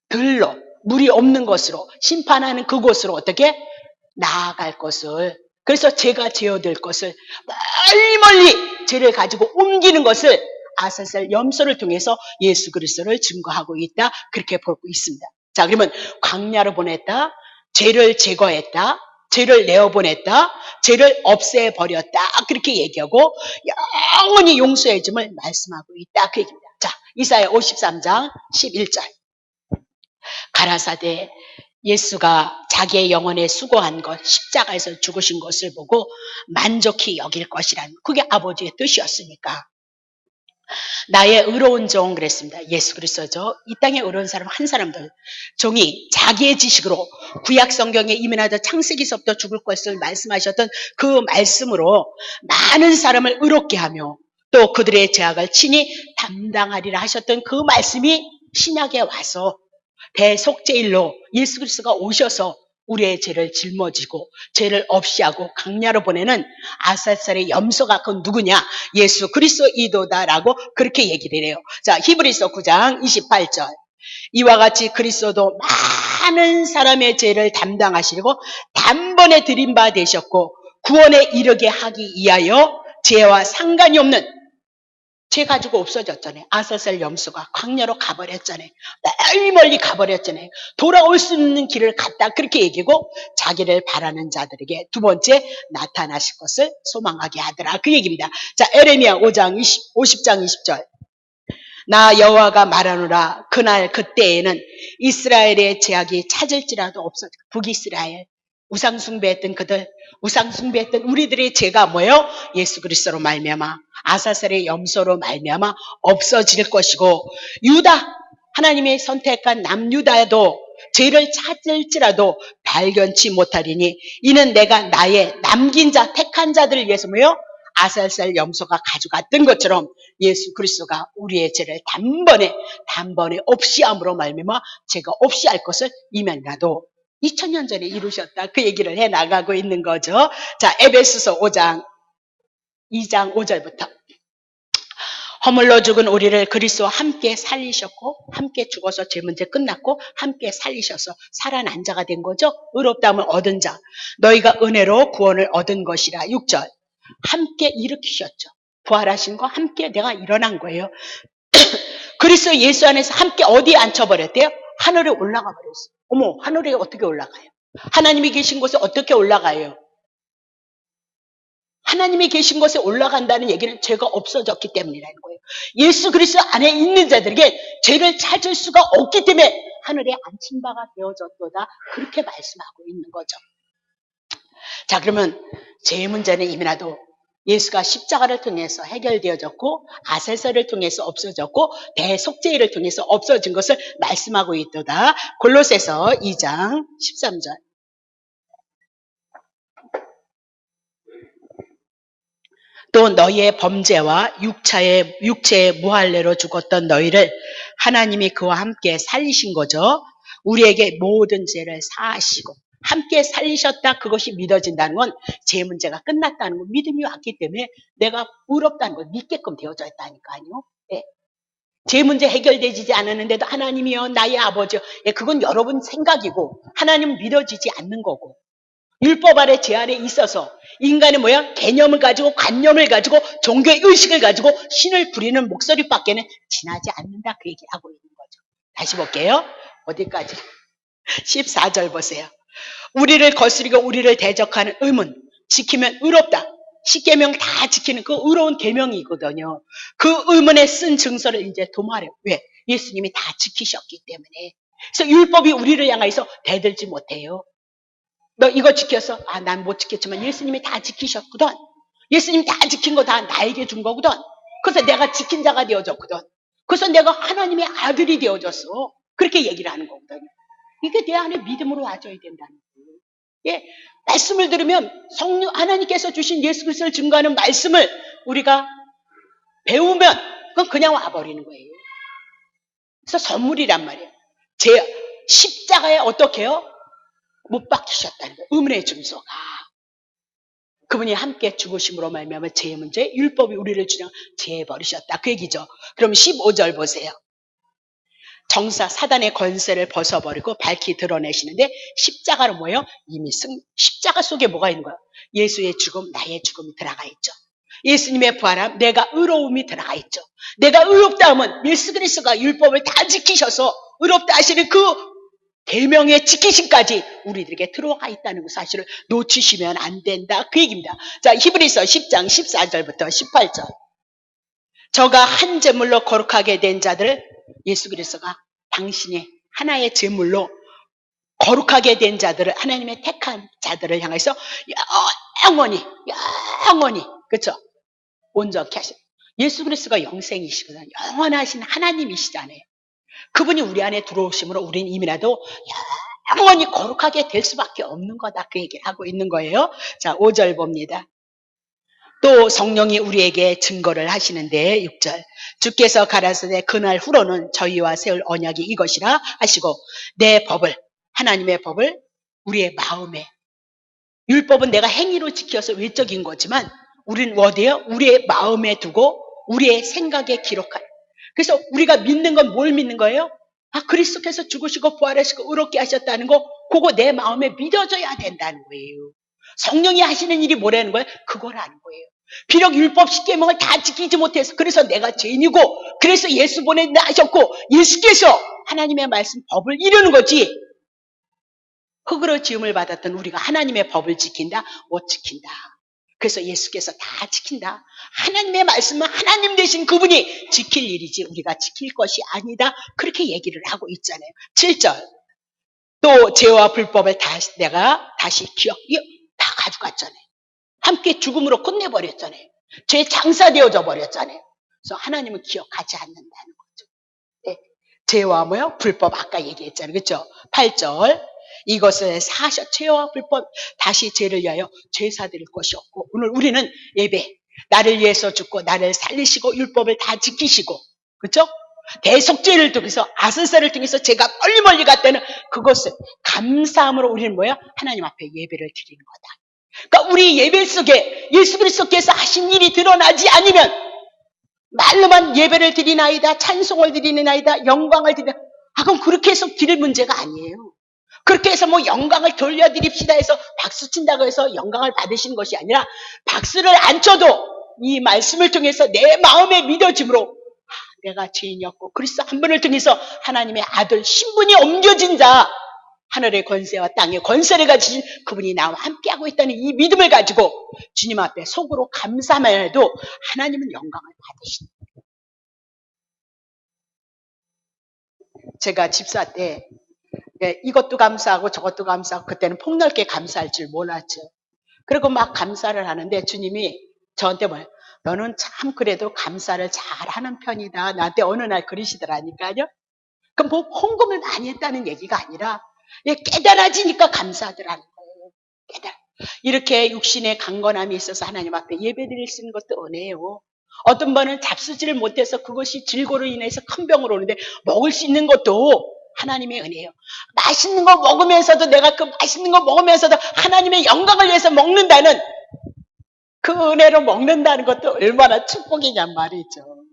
들로, 물이 없는 곳으로, 심판하는 그곳으로 어떻게 나아갈 것을, 그래서 죄가 제어될 것을, 멀리 죄를 가지고 옮기는 것을 아세살 염소를 통해서 예수 그리스도를 증거하고 있다. 그렇게 보고 있습니다. 자, 그러면 광야로 보냈다, 죄를 제거했다, 죄를 내어보냈다, 죄를 없애버렸다. 그렇게 얘기하고 영원히 용서해 줌을 말씀하고 있다. 그 얘기입니다. 자, 이사야 53장 11절. 가라사대 예수가 자기의 영혼에 수고한 것, 십자가에서 죽으신 것을 보고 만족히 여길 것이라는, 그게 아버지의 뜻이었으니까. 나의 의로운 종, 그랬습니다. 예수 그리스도죠. 이 땅에 의로운 사람 한 사람도, 종이 자기의 지식으로 구약 성경에 이민하다 창세기서부터 죽을 것을 말씀하셨던 그 말씀으로 많은 사람을 의롭게 하며 또 그들의 죄악을 친히 담당하리라 하셨던 그 말씀이 신약에 와서 대속죄일로 예수 그리스도가 오셔서 우리의 죄를 짊어지고 죄를 없이 하고 광야로 보내는 아사살의 염소가 그 누구냐? 예수 그리스도이도다라고 그렇게 얘기를 해요. 자, 히브리서 9장 28절. 이와 같이 그리스도도 많은 사람의 죄를 담당하시려고 단번에 드린 바 되셨고 구원에 이르게 하기 위하여 죄와 상관이 없는, 죄 가지고 없어졌잖아요. 아사셀 염소가 광야로 가버렸잖아요. 멀리 가버렸잖아요. 돌아올 수 있는 길을 갔다. 그렇게 얘기고 자기를 바라는 자들에게 두 번째 나타나실 것을 소망하게 하더라. 그 얘기입니다. 자, 에레미야 50장 20절. 나 여호와가 말하노라. 그날 그때에는 이스라엘의 죄악이 찾을지라도 없어져. 북이스라엘 우상숭배했던 그들, 우상숭배했던 우리들의 죄가 뭐예요? 예수 그리스도로 말미암아 아사셀의 염소로 말미암아 없어질 것이고, 유다, 하나님의 선택한 남유다도 죄를 찾을지라도 발견치 못하리니 이는 내가 나의 남긴 자, 택한 자들을 위해서 뭐예요? 아사셀 염소가 가져갔던 것처럼 예수 그리스도가 우리의 죄를 단번에 없이 함으로 말미암아 죄가 없이 할 것을 이면이라도 2000년 전에 이루셨다. 그 얘기를 해 나가고 있는 거죠. 자, 에베소서 5장 2장 5절부터. 허물로 죽은 우리를 그리스도와 함께 살리셨고 함께 죽어서 죄 문제 끝났고 함께 살리셔서 살아난 자가 된 거죠. 의롭다함을 얻은 자. 너희가 은혜로 구원을 얻은 것이라. 6절. 함께 일으키셨죠. 부활하신 거 함께 내가 일어난 거예요. 그리스도 예수 안에서 함께 어디에 앉혀버렸대요? 하늘에 올라가 버렸어요. 어머, 하늘에 어떻게 올라가요? 하나님이 계신 곳에 어떻게 올라가요? 하나님이 계신 곳에 올라간다는 얘기는 죄가 없어졌기 때문이라는 거예요. 예수 그리스도 안에 있는 자들에게 죄를 찾을 수가 없기 때문에 하늘에 앉힌 바가 되어졌도다. 그렇게 말씀하고 있는 거죠. 자, 그러면 죄의 문제는 이미라도 예수가 십자가를 통해서 해결되어졌고 아세서를 통해서 없어졌고 대속죄를 통해서 없어진 것을 말씀하고 있도다. 골로새서 2장 13절. 또 너희의 범죄와 육체의 무할례로 죽었던 너희를 하나님이 그와 함께 살리신 거죠. 우리에게 모든 죄를 사하시고 함께 살리셨다. 그것이 믿어진다는 건 죄 문제가 끝났다는 건 믿음이 왔기 때문에 내가 의롭다는 걸 믿게끔 되어져 있다니까요. 네. 죄 문제 해결되지 않았는데도 하나님이여 나의 아버지여. 네, 그건 여러분 생각이고 하나님은 믿어지지 않는 거고. 율법 아래 제 안에 있어서 인간의 개념을 가지고 관념을 가지고 종교의 의식을 가지고 신을 부리는 목소리밖에는 지나지 않는다. 그 얘기를 하고 있는 거죠. 다시 볼게요. 어디까지? 14절 보세요. 우리를 거스리고 우리를 대적하는 의문 지키면 의롭다. 10계명 다 지키는 그 의로운 계명이거든요. 그 의문에 쓴 증서를 이제 도말해요. 왜? 예수님이 다 지키셨기 때문에. 그래서 율법이 우리를 향해서 대들지 못해요. 너 이거 지켰어? 아, 난 못 지켰지만 예수님이 다 지키셨거든. 예수님이 다 지킨 거 다 나에게 준 거거든. 그래서 내가 지킨 자가 되어졌거든. 그래서 내가 하나님의 아들이 되어졌어. 그렇게 얘기를 하는 거거든요. 이게 내 안에 믿음으로 와줘야 된다는 거예요. 예, 말씀을 들으면 성령 하나님께서 주신 예수 그리스도를 증거하는 말씀을 우리가 배우면 그건 그냥 와버리는 거예요. 그래서 선물이란 말이에요. 제 십자가에 어떻게 해요? 못 박히셨다는 거예요. 의문의 증서가. 그분이 함께 죽으심으로 말미암아 죄의 문제, 율법이 우리를 주장 죄에 버리셨다. 그 얘기죠. 그럼 15절 보세요. 정사 사단의 권세를 벗어버리고 밝히 드러내시는데 십자가로 뭐예요? 이미 십자가 속에 뭐가 있는 거예요? 예수의 죽음, 나의 죽음이 들어가 있죠. 예수님의 부활함, 내가 의로움이 들어가 있죠. 내가 의롭다 하면 예수 그리스도가 율법을 다 지키셔서 의롭다 하시는 그 계명의 지키심까지 우리들에게 들어가 있다는 그 사실을 놓치시면 안 된다. 그 얘기입니다. 자, 히브리서 10장 14절부터 18절. 저가 한 제물로 거룩하게 된 자들을 예수 그리스도가 당신의 하나의 제물로 거룩하게 된 자들을 하나님의 택한 자들을 향해서 영원히 그렇죠? 온전케 하셔. 예수 그리스도가 영생이시거든요. 영원하신 하나님이시잖아요. 그분이 우리 안에 들어오심으로 우리는 이미라도 영원히 거룩하게 될 수밖에 없는 거다. 그 얘기를 하고 있는 거예요. 자, 5절 봅니다. 또 성령이 우리에게 증거를 하시는데 6절 주께서 가라사대 그날 후로는 저희와 세울 언약이 이것이라 하시고 내 법을 하나님의 법을 우리의 마음에 율법은 내가 행위로 지켜서 외적인 거지만 우리는 어디에요? 우리의 마음에 두고 우리의 생각에 기록할. 그래서 우리가 믿는 건 뭘 믿는 거예요? 아, 그리스도께서 죽으시고 부활하시고 의롭게 하셨다는 거 그거 내 마음에 믿어져야 된다는 거예요. 성령이 하시는 일이 뭐라는 거예요? 그거라는 거예요. 비록 율법 10계명을 다 지키지 못해서 그래서 내가 죄인이고 그래서 예수 보낸다 하셨고 예수께서 하나님의 말씀 법을 이루는 거지. 흙으로 지음을 받았던 우리가 하나님의 법을 지킨다? 못 지킨다. 그래서 예수께서 다 지킨다. 하나님의 말씀은 하나님 되신 그분이 지킬 일이지 우리가 지킬 것이 아니다. 그렇게 얘기를 하고 있잖아요. 7절. 또 죄와 불법을 내가 다시 다 가져갔잖아요. 함께 죽음으로 끝내버렸잖아요. 죄 장사되어져 버렸잖아요. 그래서 하나님은 기억하지 않는다는 거죠. 네. 죄와 불법 아까 얘기했잖아요. 그렇죠? 8절. 이것을 죄와 불법 다시 죄를 위하여 죄사 드릴 것이 없고 오늘 우리는 예배 나를 위해서 죽고 나를 살리시고 율법을 다 지키시고 그렇죠? 대속죄를 통해서 아슬사를 통해서 제가 멀리 갔다는 그것을 감사함으로 우리는 하나님 앞에 예배를 드리는 거다. 그러니까 우리 예배 속에 예수 그리스도께서 하신 일이 드러나지 않으면 말로만 예배를 드리나이다, 찬송을 드리나이다, 영광을 드리나. 그럼 그렇게 해서 드릴 문제가 아니에요. 그렇게 해서 뭐 영광을 돌려드립시다 해서 박수 친다고 해서 영광을 받으시는 것이 아니라 박수를 안 쳐도 이 말씀을 통해서 내 마음의 믿어짐으로 내가 죄인이었고 그리스도 한 분을 통해서 하나님의 아들 신분이 옮겨진 자, 하늘의 권세와 땅의 권세를 가지신 그분이 나와 함께하고 있다는 이 믿음을 가지고 주님 앞에 속으로 감사만 해도 하나님은 영광을 받으신다. 제가 집사 때 이것도 감사하고 저것도 감사하고 그때는 폭넓게 감사할 줄 몰랐죠. 그리고 막 감사를 하는데 주님이 저한테 뭐예요? 너는 참 그래도 감사를 잘하는 편이다. 나한테 어느 날 그러시더라니까요. 그럼 뭐 헌금을 많이 했다는 얘기가 아니라 깨달아지니까 감사하더라는 거예요. 깨달아. 이렇게 육신의 강건함이 있어서 하나님 앞에 예배드릴 수 있는 것도 은혜예요. 어떤 분은 잡수지를 못해서 그것이 질고로 인해서 큰 병으로 오는데 먹을 수 있는 것도 하나님의 은혜예요. 맛있는 거 먹으면서도 내가 그 맛있는 거 먹으면서도 하나님의 영광을 위해서 먹는다는 그 은혜로 먹는다는 것도 얼마나 축복이냔 말이죠.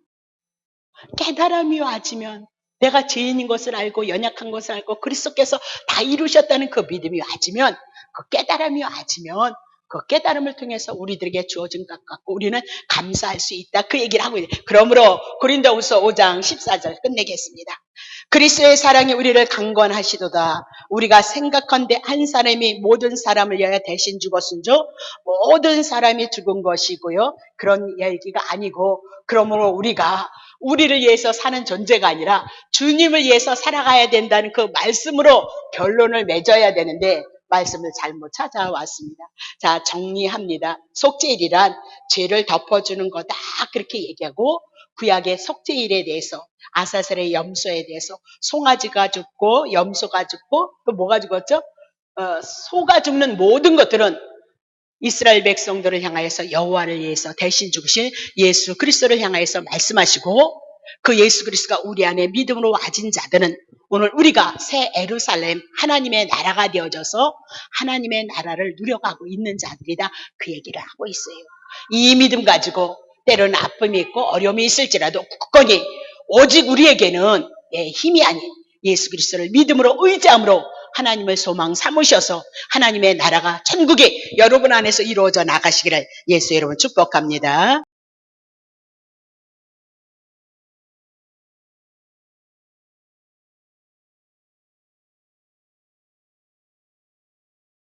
깨달음이 와지면 내가 죄인인 것을 알고 연약한 것을 알고 그리스도께서 다 이루셨다는 그 믿음이 와지면 그 깨달음이 와지면 그 깨달음을 통해서 우리들에게 주어진 것 같고 우리는 감사할 수 있다. 그 얘기를 하고 있어요. 그러므로 고린도후서 5장 14절 끝내겠습니다. 그리스도의 사랑이 우리를 강건하시도다. 우리가 생각한데 한 사람이 모든 사람을 위하여 대신 죽었은즉 모든 사람이 죽은 것이고요. 그런 얘기가 아니고 그러므로 우리가 우리를 위해서 사는 존재가 아니라 주님을 위해서 살아가야 된다는 그 말씀으로 결론을 맺어야 되는데 말씀을 잘못 찾아왔습니다. 자, 정리합니다. 속죄일이란 죄를 덮어주는 거다 그렇게 얘기하고 구약의 속죄일에 대해서 아사셀의 염소에 대해서 송아지가 죽고 염소가 죽고 또 뭐가 죽었죠? 소가 죽는 모든 것들은 이스라엘 백성들을 향하여서 여호와를 위해서 대신 죽으신 예수 그리스도를 향하여서 말씀하시고 그 예수 그리스도가 우리 안에 믿음으로 와진 자들은 오늘 우리가 새 예루살렘 하나님의 나라가 되어져서 하나님의 나라를 누려가고 있는 자들이다 그 얘기를 하고 있어요. 이 믿음 가지고 때로는 아픔이 있고 어려움이 있을지라도 굳건히 오직 우리에게는 힘이 아닌 예수 그리스도를 믿음으로 의지함으로 하나님을 소망 삼으셔서 하나님의 나라가 천국에 여러분 안에서 이루어져 나가시기를 예수 여러분 축복합니다.